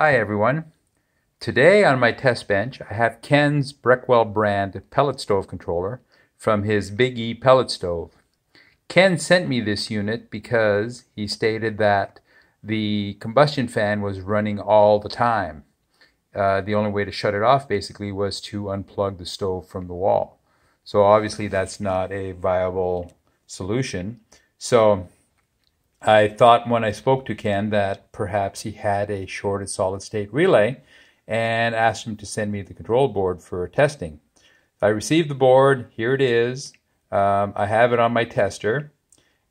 Hi everyone. Today on my test bench I have Ken's Breckwell brand pellet stove controller from his Big E pellet stove. Ken sent me this unit because he stated that the combustion fan was running all the time. The only way to shut it off basically was to unplug the stove from the wall. So obviously that's not a viable solution. So I thought when I spoke to Ken that perhaps he had a shorted solid state relay and asked him to send me the control board for testing. I received the board. Here it is. I have it on my tester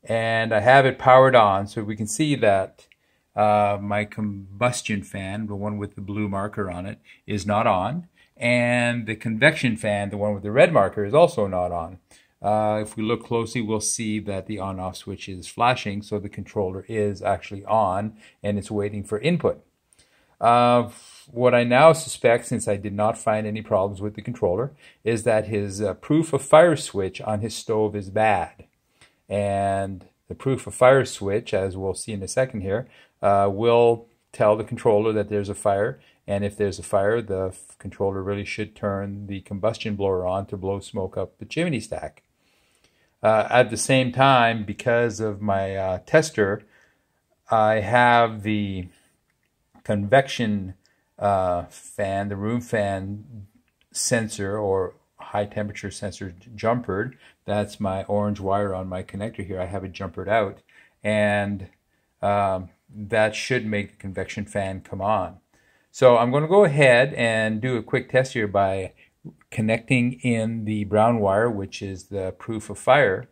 and I have it powered on, so we can see that my combustion fan, the one with the blue marker on it, is not on, and the convection fan, the one with the red marker, is also not on. If we look closely, we'll see that the on-off switch is flashing, so the controller is actually on and it's waiting for input. What I now suspect, since I did not find any problems with the controller, is that his proof of fire switch on his stove is bad. And the proof of fire switch, as we'll see in a second here, will tell the controller that there's a fire. And if there's a fire, the controller really should turn the combustion blower on to blow smoke up the chimney stack. At the same time, because of my tester, I have the convection fan, the room fan sensor or high temperature sensor jumpered. That's my orange wire on my connector here. I have it jumpered out, and that should make the convection fan come on. So I'm going to go ahead and do a quick test here by connecting in the brown wire, which is the proof of fire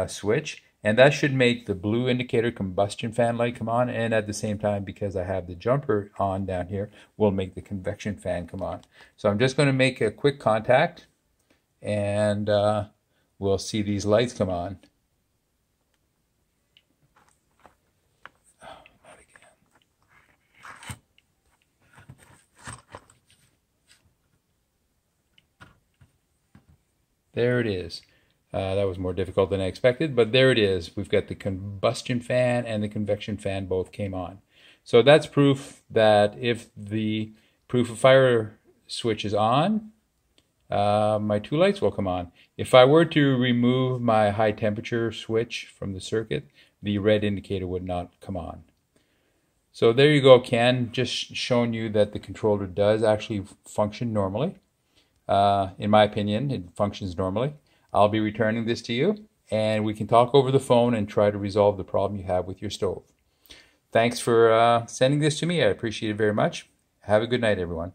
switch, and that should make the blue indicator combustion fan light come on, and at the same time, because I have the jumper on down here, will make the convection fan come on. So I'm just going to make a quick contact and we'll see these lights come on. There it is. That was more difficult than I expected, but there it is. We've got the combustion fan and the convection fan both came on. So that's proof that if the proof of fire switch is on, my two lights will come on. If I were to remove my high temperature switch from the circuit, the red indicator would not come on. So there you go, Ken. Just showing you that the controller does actually function normally. In my opinion, it functions normally. I'll be returning this to you, and we can talk over the phone and try to resolve the problem you have with your stove. Thanks for sending this to me. I appreciate it very much. Have a good night, everyone.